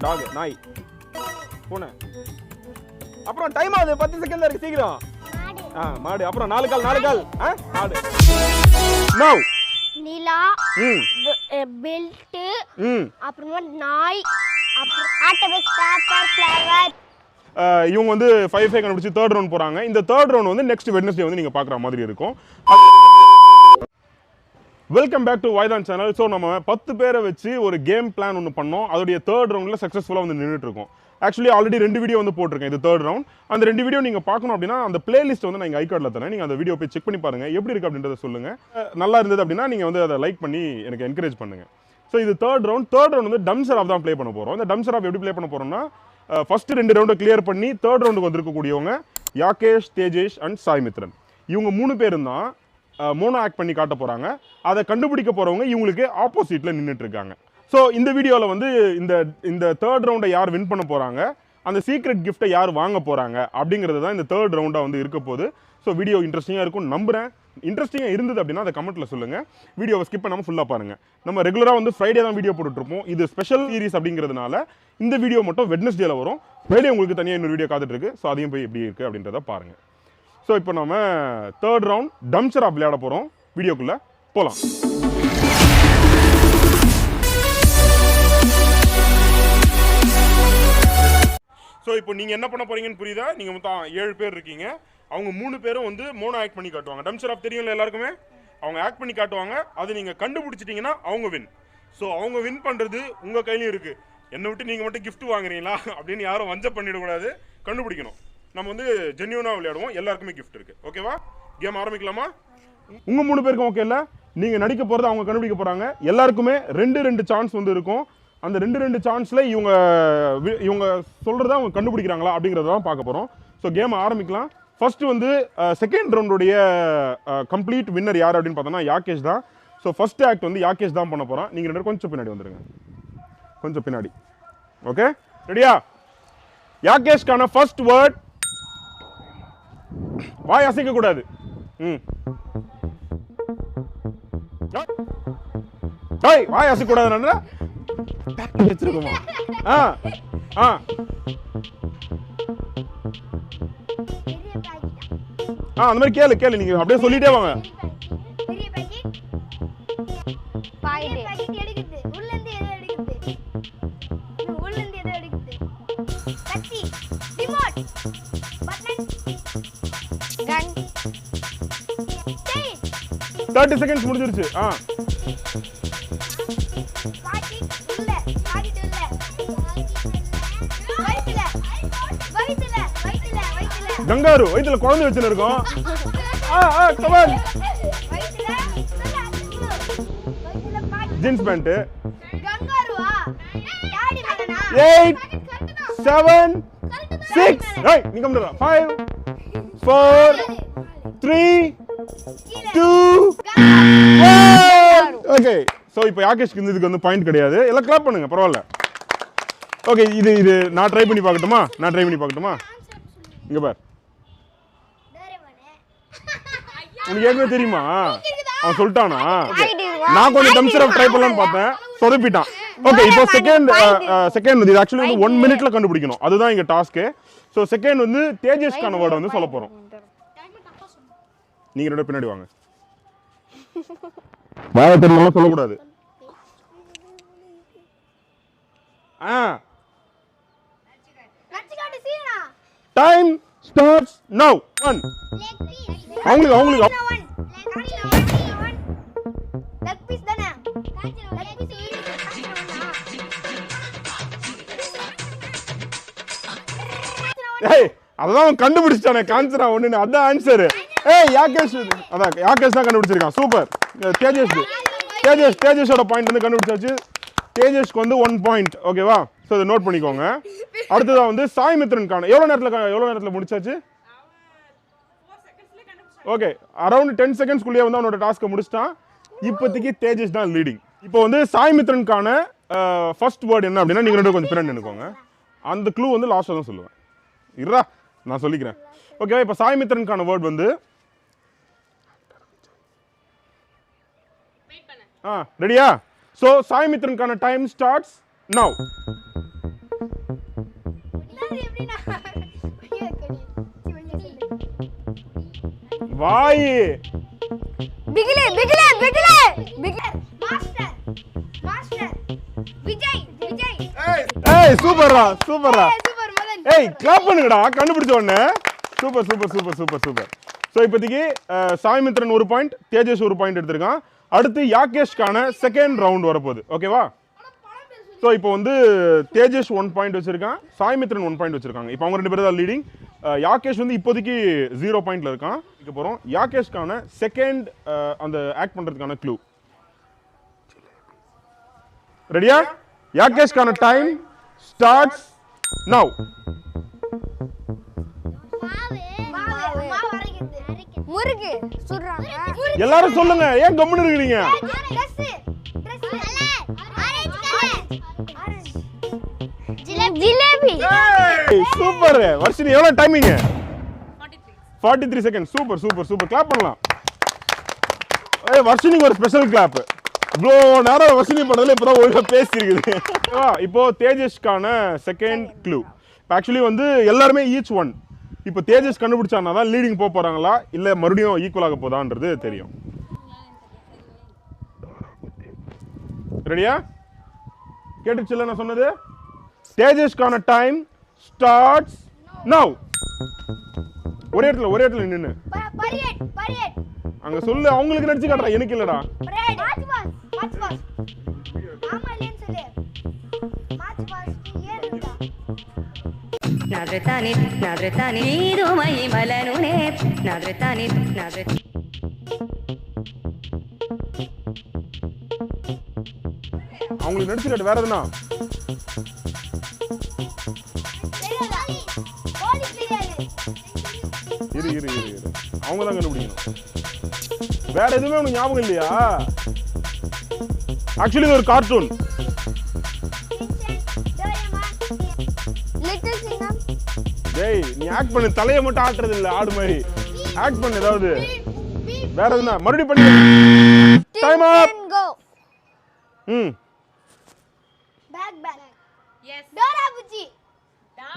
Talk நாய் பூனை அப்புறம் டைம் ஆகுது 10 செகண்ட் இருக்கு சீக்கிரம் மாடு அப்புறம் 4 கால் மாடு நோ நிலா பெல்ட் அப்புறம் நாய் அப்புறம் ஆட்டோபஸ் பேப்பர் ஃப்ளவர் இவங்க வந்து 5 கண்டுபிடிச்சு தேர்ட் ரவுண்ட் போறாங்க இந்த தேர்ட் ரவுண்ட் வந்து நெக்ஸ்ட் வெட்னஸ்டே வந்து நீங்க பார்க்குற மாதிரி இருக்கும் welcome back to VAAI DHAAN channel so நம்ம 10 பேரை வச்சு ஒரு கேம் பிளான் ஒன்று பண்ணோம் அதோடைய தேர்ட் ரவுண்டில் சக்ஸஸ்ஃபுல்லாக வந்து நின்றுட்டு இருக்கோம் ஆக்சுவலி ஆல்ரெடி 2 வீடியோ வந்து போட்டிருக்கேன் இது தேர்ட் ரவுண்ட் அந்த 2 வீடியோ நீங்கள் பார்க்கணும் அப்படின்னா அந்த பிளேலிஸ்ட் வந்து நான் இங்கே ஐகார்டில் தரேன் நீங்கள் அந்த வீடியோ போய் செக் பண்ணி பாருங்கள் எப்படி இருக்குது அப்படின்றத சொல்லுங்கள் நல்லா இருந்தது அப்படின்னா நீங்கள் வந்து அதை லைக் பண்ணி எனக்கு என்கரேஜ் பண்ணுங்கள் ஸோ இது தேர்ட் ரவுண்ட் வந்து டம்சர் ஆஃப் தான் ப்ளே பண்ண போகிறோம் இந்த டம்சர் ஆஃப் எப்படி ப்ளே பண்ண போகிறோம்னா ஃபர்ஸ்ட் 2 ரவுண்டை கிளியர் பண்ணி தேர்ட் ரவுண்டுக்கு வந்திருக்கக்கூடியவங்க யாகேஷ் தேஜேஷ் அண்ட் சாய் மித்ரன் இவங்க 3 பேரும் தான் மோனோ ஆக்ட் பண்ணி காட்ட போகிறாங்க அதை கண்டுபிடிக்க போகிறவங்க இவங்களுக்கு ஆப்போசிட்டில் நின்றுட்டு இருக்காங்க ஸோ இந்த வீடியோவில் வந்து இந்த தேர்ட் ரவுண்டை யார் வின் பண்ண போகிறாங்க அந்த சீக்ரெட் கிஃப்ட்டை யார் வாங்க போகிறாங்க அப்படிங்கிறது தான் இந்த தேர்ட் ரவுண்டாக வந்து இருக்க போகுது ஸோ வீடியோ இன்ட்ரெஸ்டிங்காக இருக்கும் நம்புகிறேன் இன்ட்ரெஸ்டிங்காக இருந்தது அப்படின்னா அதை கமெண்ட்டில் சொல்லுங்கள் வீடியோவை ஸ்கிப் பண்ணாமல் ஃபுல்லாக பாருங்கள் நம்ம ரெகுலராக வந்து ஃப்ரைடே தான் வீடியோ போட்டுட்ருப்போம் இது ஸ்பெஷல் சீரிஸ் அப்படிங்கிறதுனால இந்த வீடியோ மட்டும் வெட்னஸ்டேல வரும் ஃப்ரைடே உங்களுக்கு தனியாக இன்னொரு வீடியோ காத்துட்ருக்கு ஸோ அதையும் போய் எப்படி இருக்குது அப்படின்றத பாருங்கள் ஸோ இப்போ நம்ம தேர்ட் ரவுண்ட் டம்சர் ஆஃப் விளையாட போகிறோம் வீடியோக்குள்ளே போகலாம் ஸோ இப்போ நீங்கள் என்ன பண்ண போகிறீங்கன்னு புரியுதா நீங்கள் மொத்தம் 7 பேர் இருக்கீங்க அவங்க 3 பேரும் வந்து மோனோ ஆக்ட் பண்ணி காட்டுவாங்க டம்சர் ஆஃப் தெரியும்ல எல்லாருக்குமே அவங்க ஆக்ட் பண்ணி காட்டுவாங்க அது நீங்கள் கண்டுபிடிச்சிட்டிங்கன்னா அவங்க வின் ஸோ அவங்க வின் பண்ணுறது உங்கள் கையிலையும் இருக்குது என்னை விட்டு நீங்கள் மட்டும் கிஃப்ட் வாங்குறீங்களா அப்படின்னு யாரும் வஞ்சம் பண்ணிடக்கூடாது கண்டுபிடிக்கணும் நம்ம வந்து ஜென்யூனாக விளையாடுவோம் எல்லாருக்குமே கிஃப்ட் இருக்குது ஓகேவா கேம் ஆரம்பிக்கலாமா உங்கள் 3 பேருக்கும் ஓகே இல்லை நீங்கள் நடிக்க போகிறத அவங்க கண்டுபிடிக்க போகிறாங்க எல்லாருக்குமே 2 சான்ஸ் வந்து இருக்கும் அந்த 2 சான்ஸில் இவங்க சொல்கிறத அவங்க கண்டுபிடிக்கிறாங்களா அப்படிங்கிறத தான் பார்க்க போகிறோம் ஸோ கேம் ஆரம்பிக்கலாம் ஃபர்ஸ்ட் வந்து செகண்ட் ரவுண்டுடைய கம்ப்ளீட் வின்னர் யார் அப்படின்னு பார்த்தோம்னா யாகேஷ் தான் ஸோ ஃபர்ஸ்ட் ஆக்ட் வந்து யாகேஷ் தான் பண்ண போகிறான் நீங்கள் 2 பேரும் கொஞ்சம் பின்னாடி வந்துடுங்க கொஞ்சம் பின்னாடி ஓகே ரெடியா யாகேஷ்கான ஃபர்ஸ்ட் வேர்ட் வாய் அசைக்க கூடாது வாய் அசைக்க கூடாது வச்சிருக்கோமா அந்த மாதிரி கேளு நீங்க அப்படியே சொல்லிட்டே வாங்க Thirty seconds முடிஞ்சிருச்சு கங்காரு வயித்துல குழந்தை வச்சுன்னு இருக்கோம் ஜீன்ஸ் பேண்ட் 8 7 6 நீ கம்முடா 5 4 3 2 1 ஓகே சோ இப்போ யாகேஷ்க்கு இதுக்கு வந்து பாயிண்ட் கிடையாது எல்லாம் கிளாப் பண்ணுங்க பரவாயில்ல ஓகே இது நான் ட்ரை பண்ணி பார்க்கட்டுமா இங்க பார் உனக்கு ஏற்கனவே தெரியுமா அவன் சொல்லிட்டானா நான் கொஞ்சம் டம்சர் ஆஃப் ட்ரை பண்ணலாம்னு பார்த்தேன் சொதப்பிட்டான் ஓகே இப்போ செகண்ட் இது ஆக்சுவலி வந்து 1 மினிட்ல கண்டுபிடிக்கணும் அதுதான் இங்க டாஸ்க் ஸோ செகண்ட் வந்து தேஜஸ்கான வேர்டை வந்து சொல்ல போறோம் நீங்க 2 பின்னாடி வாங்க வாயை தெரியலாம் சொல்லக்கூடாது டைம் ஸ்டார்ட்ஸ் நவ் 1 அவங்களுக்கு அதான் கண்டுபிடிச்சிட்டானே கான்சரா ஒண்ணு அதான் ஆன்சர் யாகேஷ் தான் கண்டுபிடிச்சிருக்கான் சூப்பர் தேஜேஷோட பாயிண்ட் வந்து கண்டுபிடிச்சாச்சு தேஜேஷ்க்கு வந்து 1 பாயிண்ட் ஓகேவா ஸோ இதை நோட் பண்ணிக்கோங்க அடுத்ததான் வந்து சாய் மித்ரனுக்கான எவ்வளோ நேரத்தில் முடிச்சாச்சு ஓகே அரௌண்ட் 10 செகண்ட்ஸ்குள்ளேயே வந்து அவனோட டாஸ்க்கை முடிச்சிட்டான் இப்போதைக்கு தேஜேஷ் தான் லீடிங் இப்போ வந்து சாய் மித்ரனுக்கான ஃபர்ஸ்ட் வேர்டு என்ன அப்படின்னா நீங்கள் 2 கொஞ்சம் பின்னாடி நினைக்கோங்க அந்த க்ளூ வந்து லாஸ்ட்டாக தான் சொல்லுவேன் இருடா நான் சொல்லிக்கிறேன் ஓகேவா இப்போ சாய் மித்ரனுக்கான வேர்ட் வந்து ரெடியா ஸோ சாய் மித்ரனுக்கான டைம் ஸ்டார்ட்ஸ் நவ் வாய். பிகிலே பிகிலே பிகிலே பிகிலே மாஸ்டர் மாஸ்டர் விஜய் விஜய். ஏய் சூப்பர்ரா சூப்பர்ரா. சூப்பர் மதன். ஏய் கிளாப் பண்ணுங்கடா கண்டுபிடிச்ச உடனே. Super super super super super. So இப்போதைக்கு சாய்மித்ரன் 1 பாயிண்ட், தேஜேஷ் 1 பாயிண்ட் எடுத்திருக்கான். அடுத்து யாகேஷ்கான செகண்ட் ரவுண்ட் வரப்போகுது. ஓகேவா? ஸோ இப்போ வந்து தேஜேஷ் 1 பாயிண்ட் வச்சிருக்கான், சாய்மித்ரன் 1 பாயிண்ட் வச்சிருக்காங்க. இப்போ அவங்க 2 பேரும் தான் லீடிங். யாகேஷ் வந்து இப்போதைக்கு 0 பாயிண்ட்ல இருக்கான். இப்போ போகிறோம் யாகேஷ்கான செகண்ட் அந்த ஆக்ட் பண்ணுறதுக்கான க்ளூ. ரெடியா? யாகேஷ்கான டைம் ஸ்டார்ட்ஸ் நவ். முருகு சுடுறாங்க. எல்லாரும் சொல்லுங்க, ஏன் கம்முன்னு இருக்கீங்க? ஜிலேபி. சூப்பர் வர்ஷினி. எவ்வளவு timing? 43 second. Super super super. Clap பண்ணலாம். வர்ஷினிக்கு ஒரு ஸ்பெஷல் கிளாப். இவ்வளோ நேரம் வர்ஷினி பண்ணதுல இப்போதான் ஒழுங்கா பேசியிருக்குது. இப்போ தேஜேஷ்கான செகண்ட் க்ளூ. ஆக்சுவலி வந்து எல்லாருமே ஈச் ஒன். இப்போ தேஜஸ் கண்டுபிடிச்சானா தான் லீடிங் போக போறாங்களா இல்ல மறுபடியும் ஈக்குவல் ஆக போதான்றது தெரியும். ரெடியா? கேட்டுச்சுல நான் சொன்னது? தேஜஸ்கான டைம் ஸ்டார்ட்ஸ் நவ். ஒரே இடத்துல நின்னு அங்க சொல்லு. அவங்களுக்கு நடிச்சு காட்டுறா, எனக்கு இல்லடா. నాదృతాని నాదృతాని నీరుమై మలనునే నాదృతాని నాదృ அவங்களுக்கு நடிச்சு காட்டு. வேற எதுனா? இரு இரு இரு இரு. அவங்க தான் கண்டுபிடிக்கணும். வேற எதுவுமே உனக்கு ஞாபகம் இல்லையா? ஆக்சுவலி இது ஒரு கார்ட்டூன். டேய் நீ ஆக்ட் பண்ணு. தலையை மட்டும் ஆட்டுறது இல்ல ஆடு மாதிரி. ஆக்ட் பண்ணு ஏதாவது. வேற எதுனா? மறுபடியும் பண்ணு. Time up. Back back. Yes. Dora Bujji.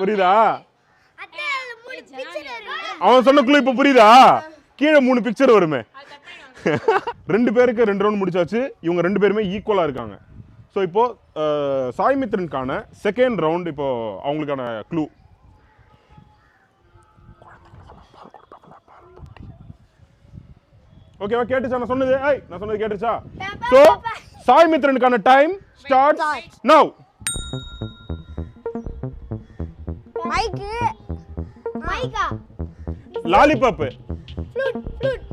புரியுதா? அத்தை 3 பிக்சர் இருக்கு. அவன் சொன்ன க்ளூ இப்ப புரியுதா? கீழே 3 பிக்சர் வருமே. 2 பேருக்கு 2 ரவுண்ட் முடிச்சாச்சு. இவங்க 2 பேருமே ஈக்குவலா இருக்காங்க. ஸோ இப்போ சாய்மித்ரனுக்கான செகண்ட் ரவுண்ட். இப்போ அவங்களுக்கான க்ளூ. ஓகேவா? கேட்டுச்சா நான் சொன்னது? நான் சொன்னது கேட்டுச்சா? ஸோ சாய்மித்ரனுக்கான டைம் ஸ்டார்ட்ஸ் நவ். மைக்கு மைக்கா. Lollipop. Flute flute.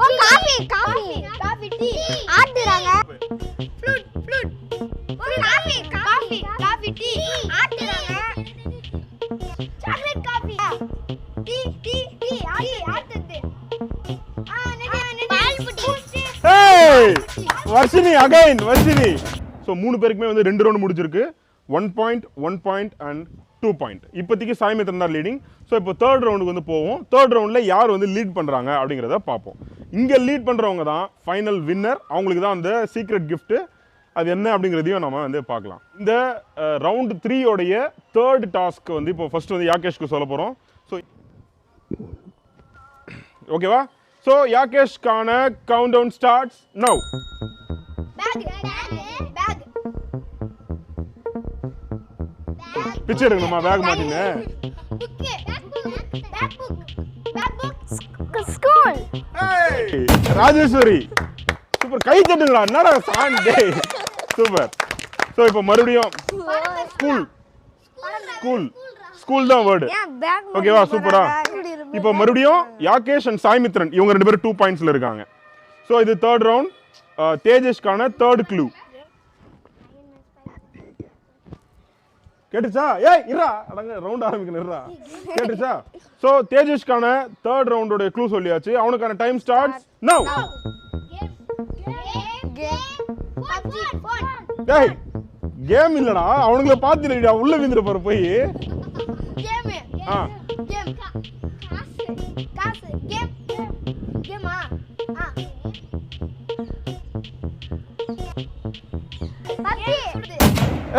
Oh coffee coffee coffee tea ஆட்டுறாங்க. Flute flute. Oh coffee coffee coffee tea ஆட்டுறாங்க. Chocolate coffee. Tea tea tea ஆட்டுது. வர்ஷினி அகைன் வர்ஷினி. ஸோ 3 பேருக்குமே வந்து 2 ரவுண்ட் முடிஞ்சிருக்கு. 1 பாயிண்ட் 1 பாயிண்ட் அண்ட் 2 பாயிண்ட். இப்போதைக்கு சாய்மித்ரன் தான் லீடிங். ஸோ இப்போ தேர்ட் ரவுண்டுக்கு வந்து போவோம். தேர்ட் ரவுண்டில் யார் வந்து லீட் பண்ணுறாங்க அப்படிங்கிறத பார்ப்போம். இங்கே லீட் பண்ணுறவங்க தான் ஃபைனல் வின்னர். அவங்களுக்கு தான் அந்த சீக்ரெட் கிஃப்ட்டு. அது என்ன அப்படிங்கிறதையும் நம்ம வந்து பார்க்கலாம். இந்த ரவுண்ட் 3 உடைய தேர்ட் டாஸ்க் வந்து இப்போ ஃபர்ஸ்ட் வந்து யாகேஷ்க்கு சொல்ல போகிறோம். ஸோ ஓகேவா? ஸோ யாகேஷ்கான கவுண்ட் டவுன் ஸ்டார்ட்ஸ் நவ். பிச்சை எடுக்கணுமா? பேக் மாட்டின்னு ஸ்கூல். ராஜேஸ்வரி சூப்பர். கை தட்டுங்களா? என்னடா சான் டே. சூப்பர். ஸோ இப்போ மறுபடியும் ஸ்கூல் ஸ்கூல் ஸ்கூல் தான் வேர்டு. ஓகேவா? சூப்பரா. இப்போ மறுபடியும் யாகேஷ் அண்ட் சாய்மித்ரன் இவங்க 2 பேரும் 2 பாயிண்ட்ஸ்ல இருக்காங்க. ஸோ இது தேர்ட் ரவுண்ட். தேஜேஷ்கான தேர்ட் க்ளூ. கேட்டுச்சா? இருடா அடங்க ரவுண்ட் ஆரம்பிக்கணும். இருடா. கேட்டுச்சா? ஸோ தேஜேஷ்கான தேர்ட் ரவுண்டோட க்ளூ சொல்லியாச்சு. அவனுக்கான டைம் ஸ்டார்ட்ஸ் நவ். டேய் கேம் இல்லடா. அவனுங்கள பாத்துடா உள்ள விந்துற பாரு போய். கேம் கேம் காசு கேம் கேமா.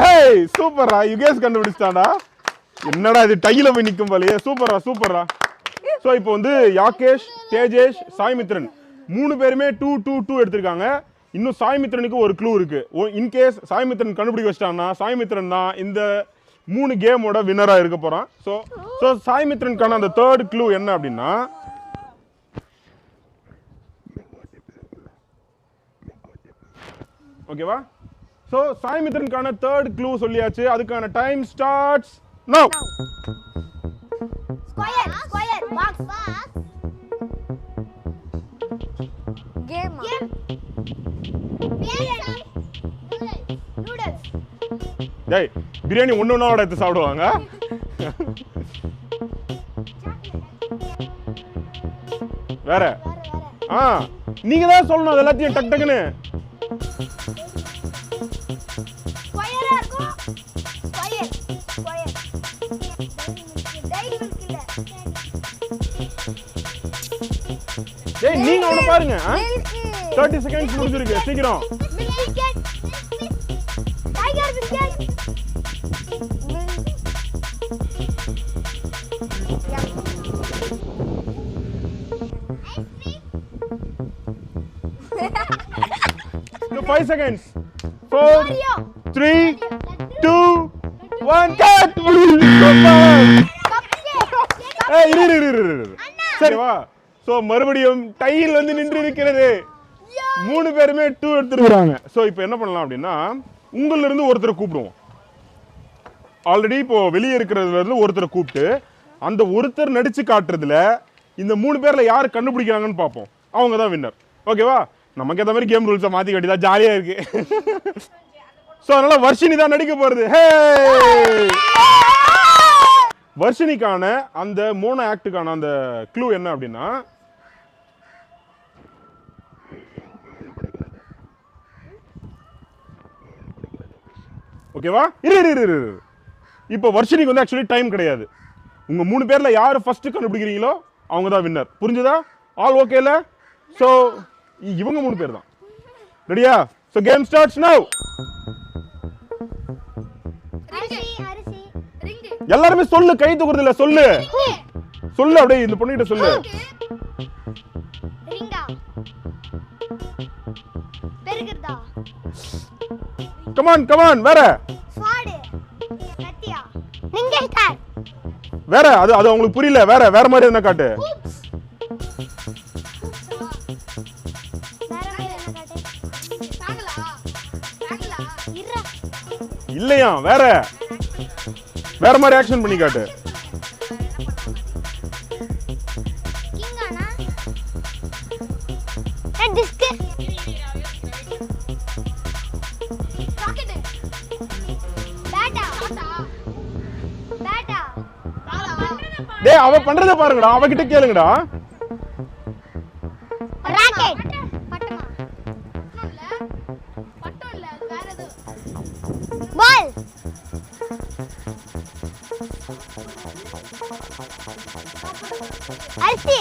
ஏய் சூப்பரா. யுகேஷ் கண்டுபிடிச்சாடா. என்னடா இது டையில போய் நிக்கும் போலயே. சூப்பரா சூப்பரா. ஸோ இப்போ வந்து யாகேஷ், தேஜேஷ், சாய்மித்ரன் 3 பேருமே 2-2-2 எடுத்திருக்காங்க. இன்னும் சாய்மித்ரனுக்கு ஒரு க்ளூ இருக்கு. இன்கேஸ் சாய்மித்ரன் கண்டுபிடிக்க வச்சிட்டான்னா சாய்மித்ரன் தான் இந்த 3 கேமோட வின்னரா இருக்க போறான். ஸோ சாய்மித்ரனுக்கான அந்த 3rd க்ளூ என்ன அப்படின்னா, ஓகேவா? ஸோ சாய்மித்ரனுக்கான 3rd க்ளூ சொல்லியாச்சு. அதுக்கான time starts now. Square box game noodles. டேய் பிரியாணி ஒண்ணா எடுத்து சாப்பிடுவாங்க. வேற நீங்க தான் சொல்லணும் அது எல்லாத்தையும் டக் டக்குன்னு. ஸ்கொயரா இருக்கும். ஸ்கொயர் டைரி மில்க் இல்ல. டேய் நீங்க அவன பாருங்க. 30 செகண்ட்ஸ் முடிஞ்சிருக்கு. சீக்கிரம். Biscuit tiger biscuit. The 5 seconds. 4, 3, 2, 1 cut. ஏய் இரு. சரி வா. சோ மறுபடியும் டைல் வந்து நின்று இருக்கிறது. 3 பேருமே 2 எடுத்துறாங்க. சோ இப்போ என்ன பண்ணலாம் அப்படின்னா, உங்கள்ல இருந்து ஒருத்தரை கூப்பிடுவோம். ஆல்ரெடி இப்போ வெளியே இருக்கிறதுல இருந்து ஒருத்தரை கூப்பிட்டு அந்த ஒருத்தர் நடிச்சு காட்டுறதுல இந்த 3 பேர்ல யார் கண்டுபிடிக்கிறாங்கன்னு பார்ப்போம். அவங்க தான் வின்னர். ஓகேவா? நமக்கு ஏற்ற மாதிரி கேம் ரூல்ஸை மாற்றி கட்டி தான் ஜாலியாக இருக்கு. ஸோ அதனால வர்ஷினி தான் நடிக்க போகிறது. ஹே வர்ஷினிக்கான அந்த மோனோ ஆக்டுக்கான அந்த க்ளூ என்ன அப்படின்னா, ஓகேவா? இரு. இப்போ வர்ஷினிக்கு வந்து ஆக்சுவலி டைம் கிடையாது. உங்க 3 பேர்ல யார் ஃபர்ஸ்ட் கண்டுபிடிக்கிறீங்களோ அவங்க தான் வின்னர். புரிஞ்சுதா? ஆல் ஓகேல? ஸோ இவங்க 3 பேர் தான். ரெடியா? So game starts now. எல்லாருமே சொல்லு, கை தூக்குறது இல்ல, சொல்லு அப்படியே இந்த பொண்ணுகிட்ட சொல்லு. கமான் வேற வேற அது அவங்களுக்கு புரியல. வேற மாதிரி என்ன காட்டு. இல்லையா? வேற மாதிரி ஆக்ஷன் பண்ணி காட்டு. டேய் அவ பண்றத பாருங்கடா, அவகிட்ட கேளுங்கடா. பால் அரிசி.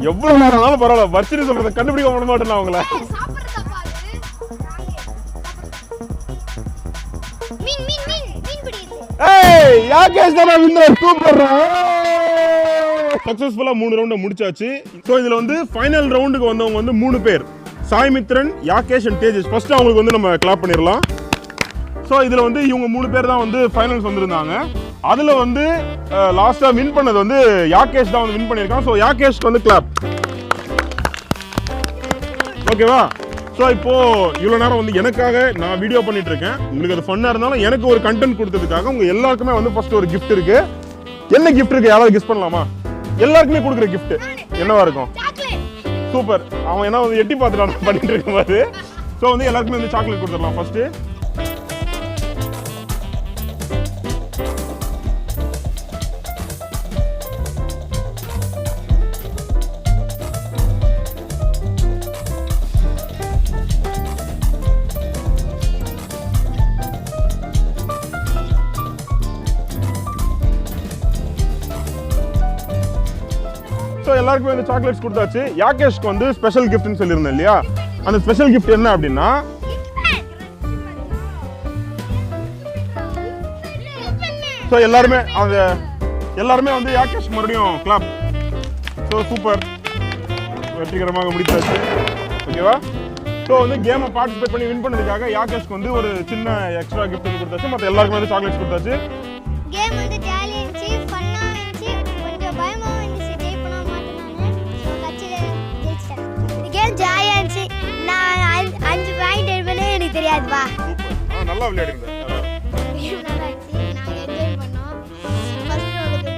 எவ்வளவு நேரம் ஆனாலும் பரவாயில்ல, வர்ஷினி சொல்றத கண்டுபிடிக்க விட மாட்டேன் அவங்கள. ஏய் யாகேஷ் தான் வின்னர். சூப்பர். சக்சஸ்ஃபுல்லா 3 ரவுண்ட முடிச்சாச்சு. சோ இதுல வந்து ஃபைனல் ரவுண்டுக்கு வந்தவங்க வந்து 3 பேர், சாய்மித்ரன், யாகேஷ் அண்ட் தேஜேஷ். ஃபர்ஸ்ட் அவங்களுக்கு வந்து நம்ம கிளாப் பண்ணிரலாம். சோ இதுல வந்து இவங்க 3 பேர் தான் வந்து ஃபைனல்ஸ் வந்திருந்தாங்க. அதுல வந்து லாஸ்டா வின் பண்ணது வந்து யாகேஷ் தான் வந்து வின் பண்ணிருக்கான். சோ யாகேஷ்க்கு வந்து கிளாப். ஓகேவா? ஸோ இப்போ இவ்வளோ நேரம் வந்து எனக்காக நான் வீடியோ பண்ணிட்டு இருக்கேன். உங்களுக்கு அது ஃபன்னாக இருந்தாலும் எனக்கு ஒரு கண்டென்ட் கொடுத்ததுக்காக உங்க எல்லாருக்குமே வந்து ஃபர்ஸ்ட் ஒரு கிஃப்ட் இருக்கு. என்ன கிஃப்ட் இருக்கு? யாராவது கெஸ் பண்ணலாமா? எல்லாருக்குமே கொடுக்குற கிஃப்ட் என்னவா இருக்கும்? சூப்பர். அவன் என்ன வந்து எட்டி பார்த்துட்டு பண்ணிட்டு இருக்கும்போது ஸோ வந்து எல்லாருக்குமே வந்து சாக்லேட் கொடுத்துடலாம் ஃபர்ஸ்ட். ஸோ எல்லாருக்குமே வந்து சாக்லேட்ஸ் கொடுத்தாச்சு. யாகேஷ்க்கு வந்து ஸ்பெஷல் கிஃப்ட்னு சொல்லியிருந்தேன் இல்லையா? அந்த ஸ்பெஷல் கிஃப்ட் என்ன அப்படின்னா, ஸோ எல்லாருமே வந்து யாகேஷ் மறுபடியும் கிளாப். ஸோ சூப்பர், வெற்றிகரமாக முடித்தாச்சு. ஓகேவா? ஸோ வந்து கேமை பார்ட்டிசிபேட் பண்ணி வின் பண்ணதுக்காக யாகேஷ்க்கு வந்து ஒரு சின்ன எக்ஸ்ட்ரா கிஃப்ட் வந்து கொடுத்தாச்சு. மற்ற எல்லாருக்குமே வந்து சாக்லேட்ஸ் கொடுத்தாச்சு. கேம் வந்து ஜாலியா இருந்துச்சு, ஃபன்னா இருந்துச்சு, கொஞ்சம் பயமா இருந்துச்சு. ஜெயிப்பனா மாட்டேனானே. ஸோ கட்சியில ஜெயிச்சிட்டேன். இந்த கேம் ஜாலியா இருந்துச்சு. நான் 5 பாயிண்ட் எடுப்பேனே எனக்கு தெரியாதுப்பா. சூப்பர், நல்லா விளையாடுங்க. கேம் நல்லா இருந்துச்சு, நாங்கள் என்ஜாய் பண்ணோம். ஃபர்ஸ்ட் ரவுண்ட்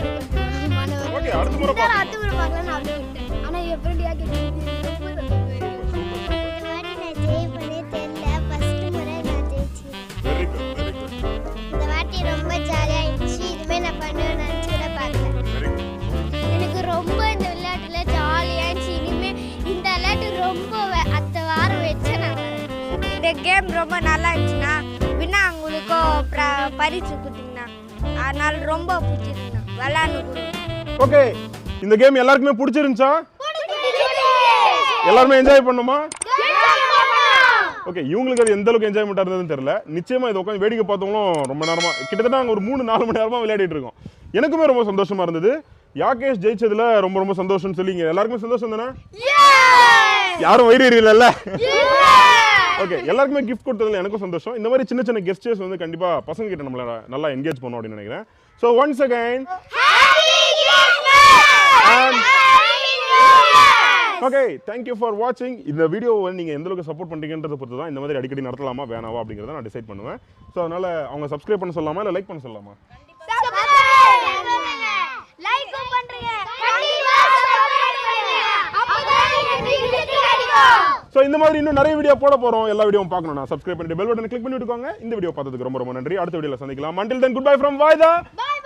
ஓகே, அடுத்த முறை பார்க்கலாம். நான் அப்படியே விட்டேன். ஆனால் எப்படி யாகேஷ் ரொம்ப ஜாலியா இருந்துச்சு. இதுமே நான் பண்ணுவேன் நினைச்சு கூட பார்க்கல. எனக்கு ரொம்ப இந்த விளையாட்டுல ஜாலியா இருந்துச்சு. இனிமே இந்த விளையாட்டு ரொம்ப அடுத்த வாரம் வச்சு நான் இந்த கேம் ரொம்ப நல்லா இருந்துச்சுன்னா வின்னா உங்களுக்கும் பரிசு கொடுத்தீங்கன்னா அதனால ரொம்ப பிடிச்சிருந்தா விளையாடணும். ஓகே, இந்த கேம் எல்லாருக்குமே பிடிச்சிருந்துச்சா? எல்லாருமே என்ஜாய் பண்ணுமா? ஓகே, இவங்களுக்கு அது எந்த அளவுக்கு என்ஜாய்மெண்ட்டாக இருந்ததுன்னு தெரியல. நிச்சயமாக இது உட்காந்து வேடிக்கை பார்த்தவங்களும் ரொம்ப நேரமாக, கிட்டத்தட்ட நாங்கள் ஒரு 3-4 மணி நேரமாக விளையாடிட்டு இருக்கோம். எனக்குமே ரொம்ப சந்தோஷமா இருந்தது. யாகேஷ் ஜெயிச்சதுல ரொம்ப ரொம்ப சந்தோஷம்னு சொல்லிங்க. எல்லாருக்குமே சந்தோஷம் தானே? யாரும் வயிறு இல்லைல்ல? ஓகே, எல்லாருக்குமே கிஃப்ட் கொடுத்ததுல எனக்கும் சந்தோஷம். இந்த மாதிரி சின்ன சின்ன கெஸ்டர்ஸ் வந்து கண்டிப்பாக பசங்க கிட்ட நம்மள நல்லா என்கேஜ் பண்ணுவோம் அப்படின்னு நினைக்கிறேன். So once again okay, thank you for வாட்சிங். இந்த வீடியோவை நீங்கள் எந்த அளவுக்கு சப்போர்ட் பண்ணுறீங்கன்றதை பொறுத்து தான் இந்த மாதிரி அடிக்கடி நடத்தலாமா வேணாவா அப்படிங்கிறத நான் டிசைட் பண்ணுவேன். ஸோ அதனால் அவங்க சப்ஸ்கிரைப் பண்ண சொல்லலாமா இல்லை லைக் பண்ண சொல்லலாமா? ஸோ இந்த மாதிரி இன்னும் நிறைய வீடியோ போட போகிறோம். எல்லா வீடியோவும் பார்க்கணும்னா சப்ஸ்கிரைப் பண்ணிட்டு பெல் பட்டனை கிளிக் பண்ணி விட்டுக்கோங்க. இந்த வீடியோ பார்த்ததுக்கு ரொம்ப ரொம்ப நன்றி. அடுத்த வீடியோவில் சந்திக்கலாம். Until then, goodbye from VAAI DHAAN.